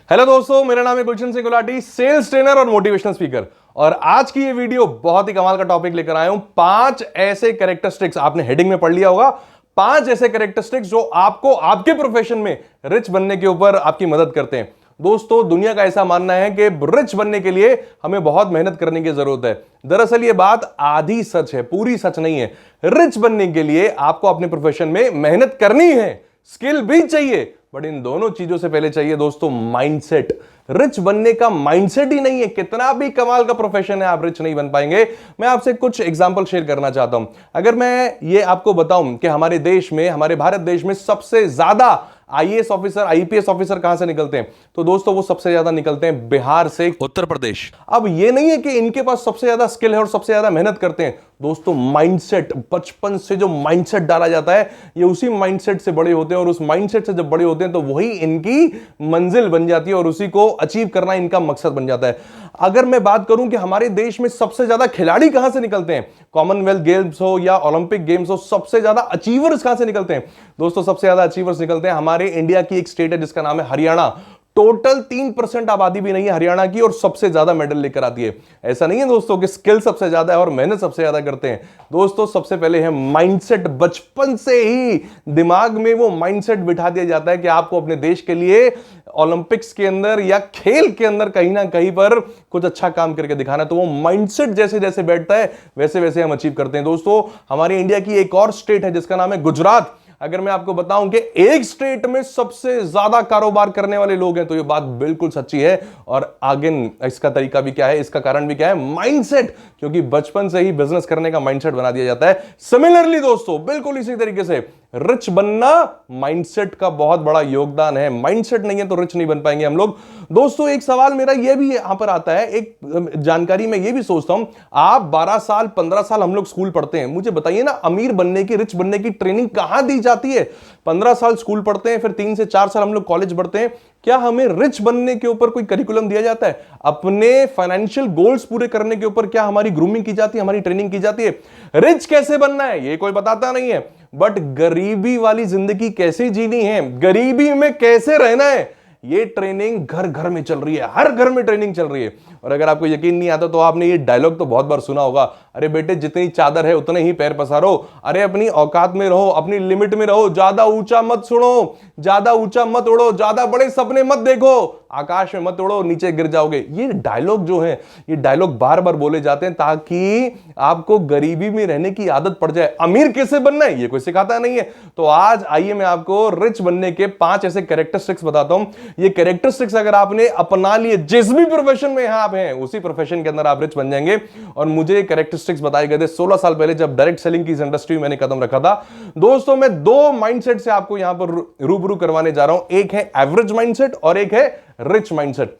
Hello दोस्तों, मेरा नाम है गुलशन सिंह गुलाटी, सेल्स ट्रेनर और मोटिवेशनल स्पीकर। और आज की ये वीडियो बहुत ही कमाल का टॉपिक लेकर आया हूं। 5 ऐसे कैरेक्टरिस्टिक्स, आपने हेडिंग में पढ़ लिया होगा, 5 ऐसे कैरेक्टरिस्टिक्स जो आपको आपके प्रोफेशन में रिच बनने के ऊपर आपकी मदद करते हैं। दोस्तों, दुनिया का ऐसा मानना है कि रिच बनने के लिए हमें बहुत मेहनत करने की जरूरत है। दरअसल ये बात आधी सच है, पूरी सच नहीं है। रिच बनने के लिए आपको अपने प्रोफेशन में मेहनत करनी है, स्किल भी चाहिए, बट इन दोनों चीजों से पहले चाहिए दोस्तों माइंडसेट। रिच बनने का माइंडसेट ही नहीं है, कितना भी कमाल का प्रोफेशन है, आप रिच नहीं बन पाएंगे। मैं आपसे कुछ एग्जांपल शेयर करना चाहता हूं। अगर मैं ये आपको बताऊं कि हमारे देश में, हमारे भारत देश में सबसे ज्यादा आईएएस ऑफिसर, आईपीएस ऑफिसर कहां से निकलते हैं, तो दोस्तों वो सबसे ज्यादा निकलते हैं बिहार से, उत्तर प्रदेश। अब ये नहीं है कि इनके पास सबसे ज्यादा स्किल है और सबसे ज्यादा मेहनत करते हैं। दोस्तों माइंडसेट, बचपन से जो माइंडसेट डाला जाता है, ये उसी माइंडसेट से बड़े होते हैं, और उस माइंडसेट से जब बड़े होते हैं तो वही इनकी मंजिल बन जाती है और उसी को अचीव करना इनका मकसद बन जाता है। अगर मैं बात करूं कि हमारे देश में सबसे ज्यादा खिलाड़ी कहां से निकलते हैं, कॉमनवेल्थ गेम्स हो या ओलंपिक गेम्स हो, सबसे ज्यादा अचीवर्स कहां से निकलते हैं? दोस्तों सबसे ज्यादा अचीवर्स निकलते हैं हमारे इंडिया की एक स्टेट है जिसका नाम है हरियाणा। टोटल 3% आबादी भी नहीं है हरियाणा की, और सबसे ज्यादा मेडल लेकर आती है। ऐसा नहीं है दोस्तों कि स्किल सबसे ज्यादा है और मेहनत सबसे ज्यादा करते हैं। दोस्तों सबसे पहले है माइंडसेट। बचपन से ही दिमाग में वो माइंडसेट बिठा दिया जाता है कि आपको अपने देश के लिए ओलंपिक्स के अंदर या खेल के अंदर कहीं ना कहीं पर कुछ अच्छा काम करके दिखाना। तो वो माइंडसेट जैसे जैसे बैठता है वैसे वैसे हम अचीव करते हैं। दोस्तों हमारी इंडिया की एक और स्टेट है जिसका नाम है गुजरात। अगर मैं आपको बताऊं कि एक स्टेट में सबसे ज्यादा कारोबार करने वाले लोग हैं, तो ये बात बिल्कुल सच्ची है। और आगे इसका तरीका भी क्या है, इसका कारण भी क्या है? माइंडसेट, क्योंकि बचपन से ही बिजनेस करने का माइंडसेट बना दिया जाता है। सिमिलरली दोस्तों, बिल्कुल इसी तरीके से रिच बनना माइंडसेट का बहुत बड़ा योगदान है। माइंडसेट नहीं है तो रिच नहीं बन पाएंगे हम लोग। दोस्तों एक सवाल मेरा यह भी यहां पर आता है, एक जानकारी मैं ये भी सोचता हूं, आप 12 साल 15 साल हम लोग स्कूल पढ़ते हैं, मुझे बताइए ना, अमीर बनने की, रिच बनने की ट्रेनिंग कहां दी जाती है? 15 साल स्कूल पढ़ते हैं, फिर 3 से 4 साल हम लोग कॉलेज पढ़ते हैं। क्या हमें रिच बनने के ऊपर कोई करिकुलम दिया जाता है? अपने फाइनेंशियल गोल्स पूरे करने के ऊपर क्या हमारी ग्रूमिंग की जाती है, हमारी ट्रेनिंग की जाती है? रिच कैसे बनना है ये कोई बताता नहीं है, बट गरीबी वाली जिंदगी कैसे जीनी है, गरीबी में कैसे रहना है, ये ट्रेनिंग घर घर में चल रही है, हर घर में ट्रेनिंग चल रही है। और अगर आपको यकीन नहीं आता तो आपने ये डायलॉग तो बहुत बार सुना होगा, अरे बेटे जितनी चादर है उतने ही पैर पसारो, अरे अपनी औकात में रहो, अपनी लिमिट में रहो, ज्यादा ऊंचा मत सुनो, ज्यादा ऊंचा मत उड़ो, ज्यादा बड़े सपने मत देखो, आकाश में मत उड़ो, नीचे गिर जाओगे। ये डायलॉग जो है, ये डायलॉग बार बार बोले जाते हैं ताकि आपको गरीबी में रहने की आदत पड़ जाए। अमीर कैसे बनना है ये कोई सिखाता नहीं है। तो आज आइए मैं आपको रिच बनने के 5 ऐसे कैरेक्टरिस्टिक्स बताता हूं। ये कैरेक्टरिस्टिक्स अगर आपने अपना लिए, जिस भी प्रोफेशन में आप हैं उसी प्रोफेशन के अंदर आप रिच बन जाएंगे। और मुझे कैरेक्टरिस्टिक्स बताए गए थे 16 साल पहले, जब डायरेक्ट सेलिंग की इस इंडस्ट्री में मैंने कदम रखा था। दोस्तों मैं 2 माइंडसेट से आपको यहां पर रूबरू करवाने जा रहा हूं, एक है एवरेज माइंडसेट और एक है रिच माइंडसेट।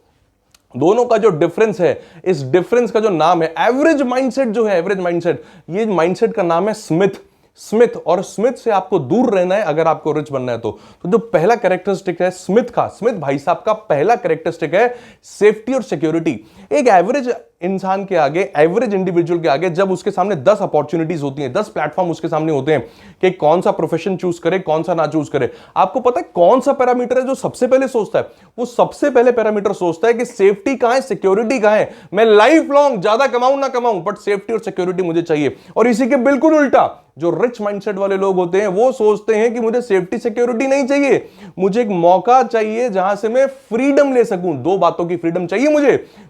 दोनों का जो डिफरेंस है, इस डिफरेंस का जो नाम है एवरेज माइंडसेट, जो है एवरेज माइंडसेट, ये माइंडसेट का नाम है स्मिथ। और स्मिथ से आपको दूर रहना है अगर आपको रिच बनना है। तो जो पहला कैरेक्टरिस्टिक है स्मिथ भाई साहब का पहला कैरेक्टरिस्टिक है सेफ्टी और सिक्योरिटी। एक एवरेज इंसान के आगे, एवरेज इंडिविजुअल के आगे, जब उसके सामने 10 अपॉर्चुनिटीज होती हैं, 10 प्लेटफॉर्म उसके सामने होते हैं कि कौन सा प्रोफेशन चूज करे, कौन सा ना चूज करे, आपको पता है कौन सा पैरामीटर है जो सबसे पहले सोचता है? वो सबसे पहले पैरामीटर सोचता है कि सेफ्टी कहां है, सिक्योरिटी कहां है। मैं लाइफ लॉन्ग ज्यादा कमाऊं ना कमाऊं, बट सेफ्टी और सिक्योरिटी मुझे चाहिए। और इसी के बिल्कुल उल्टा जो रिच माइंडसेट वाले लोग होते हैं, वो सोचते हैं कि मुझे सेफ्टी सिक्योरिटी नहीं चाहिए, मुझे एक मौका चाहिए जहां से मैं फ्रीडम ले सकूं। 2 बातों की फ्रीडम चाहिए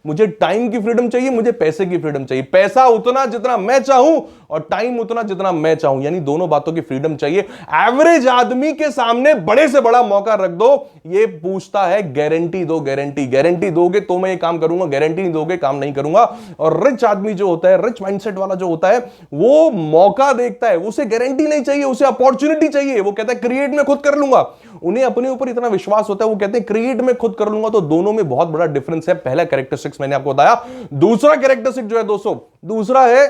मुझे टाइम की फ्रीडम चाहिए, मुझे पैसे की फ्रीडम चाहिए। पैसा उतना जितना मैं चाहूं और टाइम उतना जितना मैं चाहूं, यानी दोनों बातों की फ्रीडम चाहिए। एवरेज आदमी के सामने बड़े से बड़ा मौका रख दो, ये पूछता है गारंटी दो, गारंटी दोगे तो मैं ये काम करूंगा, गारंटी नहीं दोगे काम नहीं करूंगा। और रिच आदमी जो होता है, रिच माइंडसेट वाला जो होता है, वो मौका देखता है, उसे गारंटी नहीं चाहिए, उसे अपॉर्चुनिटी चाहिए। वो कहता है क्रिएट मैं खुद कर लूंगा। उन्हें अपने ऊपर इतना विश्वास होता है, वो कहते हैं क्रिएट मैं खुद कर लूंगा। तो दोनों में बहुत बड़ा डिफरेंस है। पहला कैरेक्टरिस्टिक्स मैंने आपको बताया। दूसरा कैरेक्टरिस्टिक जो है दोस्तों, दूसरा है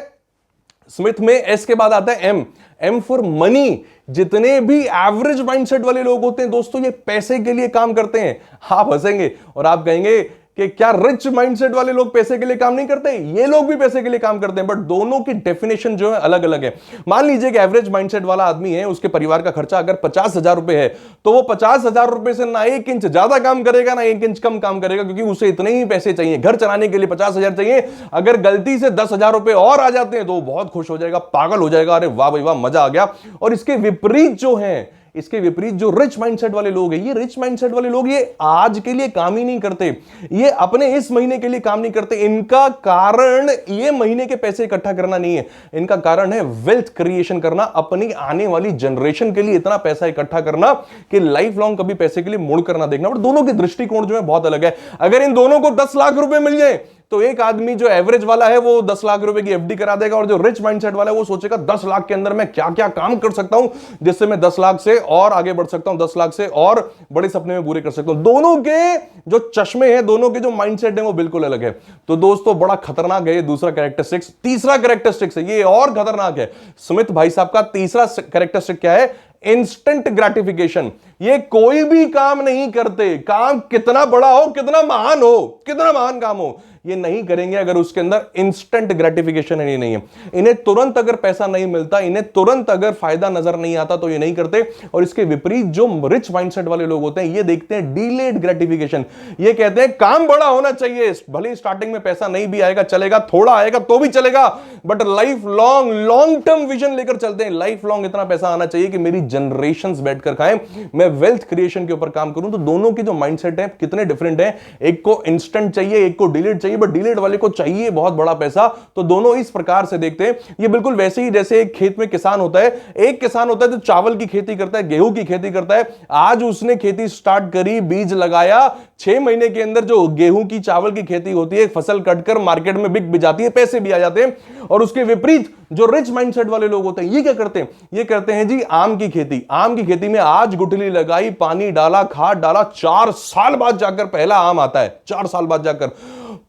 स्मिथ में एस के बाद आता है एम फॉर मनी। जितने भी एवरेज माइंडसेट वाले लोग होते हैं दोस्तों, ये पैसे के लिए काम करते हैं। आप हंसेंगे और आप कहेंगे कि क्या रिच माइंडसेट वाले लोग पैसे के लिए काम नहीं करते? ये लोग भी पैसे के लिए काम करते हैं, बट दोनों की डेफिनेशन जो है अलग अलग है। मान लीजिए कि एवरेज माइंडसेट वाला आदमी है, उसके परिवार का खर्चा अगर 50,000 रुपए है, तो वो 50,000 रुपए से ना 1 इंच ज्यादा काम करेगा ना 1 इंच कम काम करेगा, क्योंकि उसे इतने ही पैसे चाहिए। घर चलाने के लिए 50,000 चाहिए, अगर गलती से 10,000 रुपए और आ जाते हैं तो वो बहुत खुश हो जाएगा, पागल हो जाएगा, अरे वाह भाई वाह मजा आ गया। और इसके विपरीत जो है, इसके विपरीत जो रिच माइंडसेट वाले लोग हैं, ये रिच माइंडसेट वाले लोग ये आज के लिए काम ही नहीं करते, ये अपने इस महीने के लिए काम नहीं करते। इनका कारण ये महीने के पैसे इकट्ठा करना नहीं है, इनका कारण है वेल्थ क्रिएशन करना, अपनी आने वाली जनरेशन के लिए इतना पैसा इकट्ठा करना कि लाइफ लॉन्ग कभी पैसे के लिए मुड़ कर ना देखना। और दोनों के दृष्टिकोण जो है बहुत अलग है। अगर इन दोनों को 10 लाख रुपए मिल जाए तो एक आदमी जो एवरेज वाला है वो 10 लाख रुपए की एफडी करा देगा, और जो रिच माइंडसेट वाला है वो सोचेगा 10 लाख के अंदर मैं क्या क्या काम कर सकता हूं जिससे मैं 10 लाख से और आगे बढ़ सकता हूं, 10 लाख से और बड़े सपने में पूरे कर सकता हूं। दोनों के जो चश्मे हैं, दोनों के जो माइंडसेट है वो बिल्कुल अलग है। तो दोस्तों बड़ा खतरनाक है ये दूसरा कैरेक्टरिस्टिक्स। तीसरा कैरेक्टरिस्टिक्स है, ये और खतरनाक है। सुमित भाई साहब का तीसरा कैरेक्टरिस्टिक क्या है? Instant gratification. ये कोई भी काम नहीं करते, काम कितना बड़ा हो, कितना महान काम हो, ये नहीं करेंगे अगर उसके अंदर इंस्टेंट ग्रेटिफिकेशन ही नहीं है। इन्हें तुरंत अगर पैसा नहीं मिलता, इन्हें तुरंत अगर फायदा नजर नहीं आता तो ये नहीं करते। और इसके विपरीत जो रिच माइंडसेट वाले लोग होते हैं, ये देखते हैं डिलेड ग्रेटिफिकेशन। ये कहते हैं काम बड़ा होना चाहिए, भले स्टार्टिंग में पैसा नहीं भी आएगा चलेगा, थोड़ा आएगा तो भी चलेगा, but life long term vision लेकर चलते हैं। लाइफ लॉन्ग इतना पैसा आना चाहिए कि मेरी जनरेशंस बैठकर खाएं, मैं वेल्थ क्रिएशन के ऊपर काम करूं। तो दोनों की जो माइंडसेट है कितने डिफरेंट है। एक को इंस्टेंट चाहिए, एक को डिलेड चाहिए, बट डिलेड वाले को चाहिए बहुत बड़ा पैसा। तो दोनों इस प्रकार से देखते हैं। ये बिल्कुल वैसे ही जैसे एक खेत में किसान होता है, एक किसान होता है जो चावल की खेती करता है, गेहूं की खेती करता है। आज उसने खेती स्टार्ट करी, बीज लगाया, 6 महीने के अंदर जो गेहूं की चावल की खेती होती है, फसल कटकर मार्केट में बिक भी जाती है, पैसे भी आ जाते हैं। और उसके विपरीत जो रिच माइंडसेट वाले लोग होते हैं, ये क्या करते हैं? ये करते हैं जी आम की खेती। आम की खेती में आज गुठली लगाई, पानी डाला, खाद डाला, 4 साल बाद जाकर पहला आम आता है, 4 साल बाद जाकर।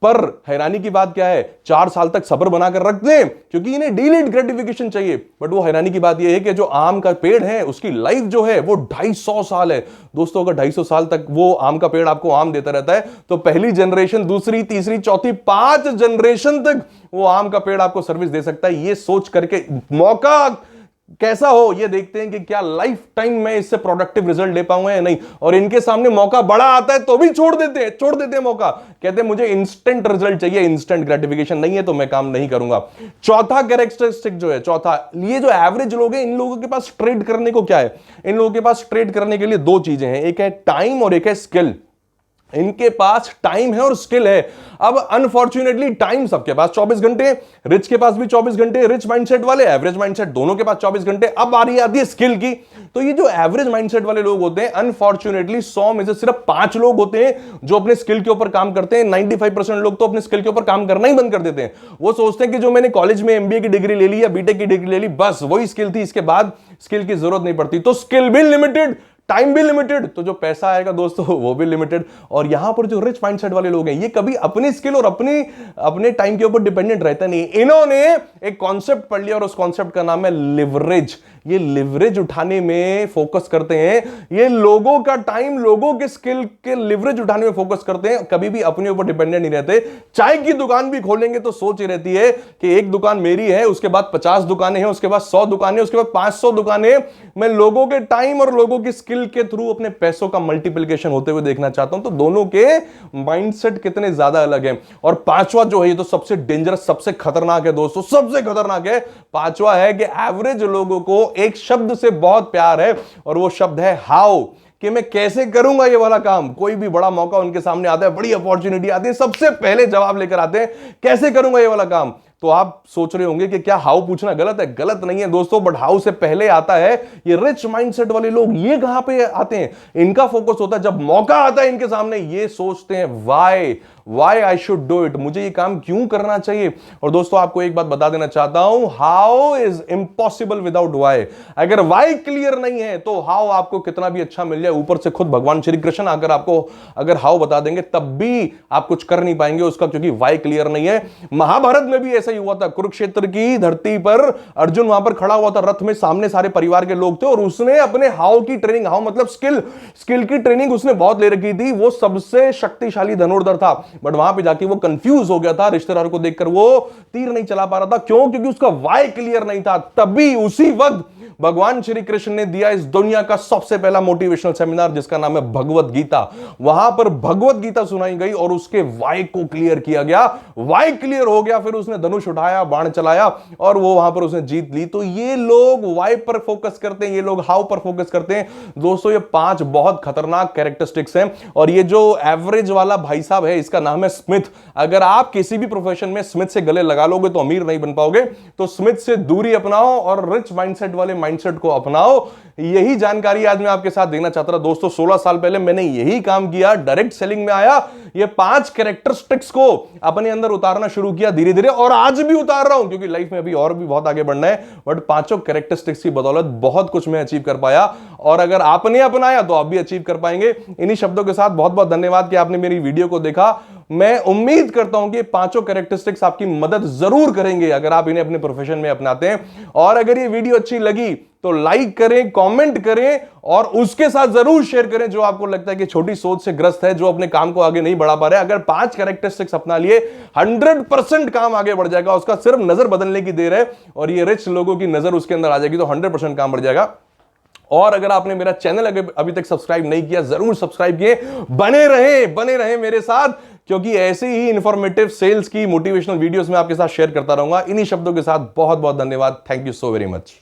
पर हैरानी की बात क्या है, 4 साल तक सब्र बनाकर रखते हैं क्योंकि इन्हें डिलेड ग्रेटिफिकेशन चाहिए। बट वो हैरानी की बात यह है कि जो आम का पेड़ है उसकी लाइफ जो है वो 250 साल है। दोस्तों अगर 250 साल तक वो आम का पेड़ आपको आम देता रहता है तो पहली जनरेशन, दूसरी, तीसरी, चौथी, 5 जनरेशन तक वो आम का पेड़ आपको सर्विस दे सकता है। ये सोच करके मौका कैसा हो ये देखते हैं कि क्या लाइफ टाइम में इससे प्रोडक्टिव रिजल्ट ले पाऊंगा या नहीं। और इनके सामने मौका बड़ा आता है तो भी छोड़ देते हैं मौका। कहते हैं मुझे इंस्टेंट रिजल्ट चाहिए, इंस्टेंट ग्रेटिफिकेशन नहीं है तो मैं काम नहीं करूंगा। चौथा कैरेक्टरिस्टिक जो है, ये जो एवरेज लोग हैं, इन लोगों के पास ट्रेड करने को क्या है? इन लोगों के पास ट्रेड करने के लिए 2 चीजें हैं, एक है टाइम और एक है स्किल। इनके पास टाइम है और स्किल है। अब अनफॉर्चुनेटली टाइम सबके पास 24 घंटे, रिच के पास भी 24 घंटे, रिच माइंडसेट वाले, एवरेज माइंडसेट, दोनों के पास 24 घंटे। अब बारी आती है स्किल की। तो ये जो एवरेज माइंडसेट वाले लोग होते हैं, अनफॉर्चुनेटली 100 में से सिर्फ 5 लोग होते हैं जो अपने स्किल के ऊपर काम करते हैं। 95% लोग तो अपने स्किल के ऊपर काम करना ही बंद कर देते हैं। वो सोचते हैं कि जो मैंने कॉलेज में एमबीए की डिग्री ले ली या बीटेक की डिग्री ले ली, बस वही स्किल थी, इसके बाद स्किल की जरूरत नहीं पड़ती। तो स्किल भी लिमिटेड, टाइम भी लिमिटेड, तो जो पैसा आएगा दोस्तों वो भी लिमिटेड। और यहां पर जो रिच माइंडसेट वाले लोग हैं, ये कभी अपनी स्किल और अपने टाइम के ऊपर डिपेंडेंट रहता नहीं। इन्होंने एक कॉन्सेप्ट पढ़ लिया और उस कॉन्सेप्ट का नाम है लिवरेज। ये लिवरेज उठाने में फोकस करते हैं। ये लोगों का टाइम, लोगों के स्किल के लिवरेज उठाने में फोकस करते हैं, कभी भी अपने ऊपर डिपेंडेंट नहीं रहते। चाय की दुकान भी खोलेंगे तो सोच ही रहती है कि एक दुकान मेरी है, उसके बाद 50 दुकानें हैं, उसके बाद 100 दुकानें, उसके बाद 500 दुकानें। मैं लोगों के टाइम और लोगों की स्किल के थ्रू अपने पैसों का मल्टीप्लिकेशन होते हुए देखना चाहता हूं। तो दोनों के माइंडसेट कितने ज्यादा अलग हैं। और पांचवा जो है, ये तो सबसे डेंजरस, सबसे खतरनाक है दोस्तों, सबसे खतरनाक है। पांचवा है कि एवरेज लोगों को एक शब्द से बहुत प्यार है और वो शब्द है हाउ, कि मैं कैसे करूंगा ये वाला काम। कोई भी बड़ा मौका उनके सामने आता है, बड़ी अपॉर्चुनिटी आती है, सबसे पहले जवाब लेकर आते हैं कैसे करूंगा ये वाला काम। तो आप सोच रहे होंगे कि क्या हाउ पूछना गलत है? गलत नहीं है दोस्तों, बट हाउ से पहले आता है ये रिच माइंडसेट वाले लोग। ये कहां पे आते हैं? इनका फोकस होता है जब मौका आता है इनके सामने, ये सोचते हैं why I should do it, मुझे ये काम क्यों करना चाहिए। और दोस्तों आपको एक बात बता देना चाहता हूं, how is impossible without why. अगर वाई क्लियर नहीं है तो हाउ आपको कितना भी अच्छा मिल जाए, ऊपर से खुद भगवान श्री कृष्ण आकर आपको अगर हाउ बता देंगे तब भी आप कुछ कर नहीं पाएंगे उसका, क्योंकि वाई क्लियर नहीं है। महाभारत में भी ऐसा ही हुआ था। कुरुक्षेत्र की धरती पर अर्जुन वहां पर खड़ा हुआ था, रथ में सामने सारे परिवार के लोग थे, और उसने अपने हाउ की ट्रेनिंग, हाउ मतलब स्किल की ट्रेनिंग उसने बहुत ले रखी थी। वो सबसे शक्तिशाली धनुर्धर था। बट वहां पे जाके वो कंफ्यूज हो गया था, रिश्तेदार को देखकर वो तीर नहीं चला पा रहा था। क्यों? क्योंकि उसका वाई क्लियर नहीं था। तभी उसी वक्त भगवान श्री कृष्ण ने दिया इस दुनिया का सबसे पहला मोटिवेशनल सेमिनार जिसका नाम है भगवत गीता। वहां पर भगवत गीता सुनाई गई और उसके वाई को क्लियर किया गया। वाई क्लियर हो गया, फिर उसने धनुष उठाया, बाण चलाया और वो वहां पर उसने जीत ली। तो ये लोग वाई पर फोकस करते हैं, ये लोग हाउ पर फोकस करते हैं। दोस्तों ये 5 बहुत खतरनाक कैरेक्टरिस्टिक्स हैं। और ये जो एवरेज वाला भाई साहब है इसका नाम है स्मिथ। अगर आप किसी भी प्रोफेशन में स्मिथ से गले लगा लोगे तो अमीर नहीं बन पाओगे। तो स्मिथ से दूरी अपनाओ और रिच माइंडसेट वाले माइंडसेट को अपनाओ। यही जानकारी आज मैं आपके साथ देना चाहता था। दोस्तों 16 साल पहले मैंने यही काम किया, डायरेक्ट सेलिंग में आया, ये 5 कैरेक्टरिस्टिक्स को अपने अंदर उतारना शुरू किया धीरे धीरे, और आज भी उतार रहा हूं क्योंकि लाइफ में अभी और भी बहुत आगे बढ़ना है। बट 5 कैरेक्टरिस्टिक्स की बदौलत बहुत कुछ मैं अचीव कर पाया, और अगर आपने अपनाया तो आप भी अचीव कर पाएंगे। इन्हीं शब्दों के साथ बहुत बहुत धन्यवाद कि आपने मेरी वीडियो को देखा। मैं उम्मीद करता हूं कि 5 कैरेक्टरिस्टिक्स आपकी मदद जरूर करेंगे अगर आप इन्हें अपने प्रोफेशन में अपनाते हैं। और अगर ये वीडियो अच्छी लगी तो लाइक करें, कमेंट करें और उसके साथ जरूर शेयर करें जो आपको लगता है कि छोटी सोच से ग्रस्त है, जो अपने काम को आगे नहीं बढ़ा पा रहे। अगर 5 कैरेक्टरिस्टिक्स अपना लिए 100% काम आगे बढ़ जाएगा। उसका सिर्फ नजर बदलने की देर है और ये रिच लोगों की नजर उसके अंदर आ जाएगी तो 100% काम बढ़ जाएगा। और अगर आपने मेरा चैनल अभी तक सब्सक्राइब नहीं किया, जरूर सब्सक्राइब किए। बने रहे मेरे साथ, क्योंकि ऐसे ही इंफॉर्मेटिव सेल्स की मोटिवेशनल वीडियोस में आपके साथ शेयर करता रहूंगा। इन्हीं शब्दों के साथ बहुत बहुत धन्यवाद। Thank you so very much.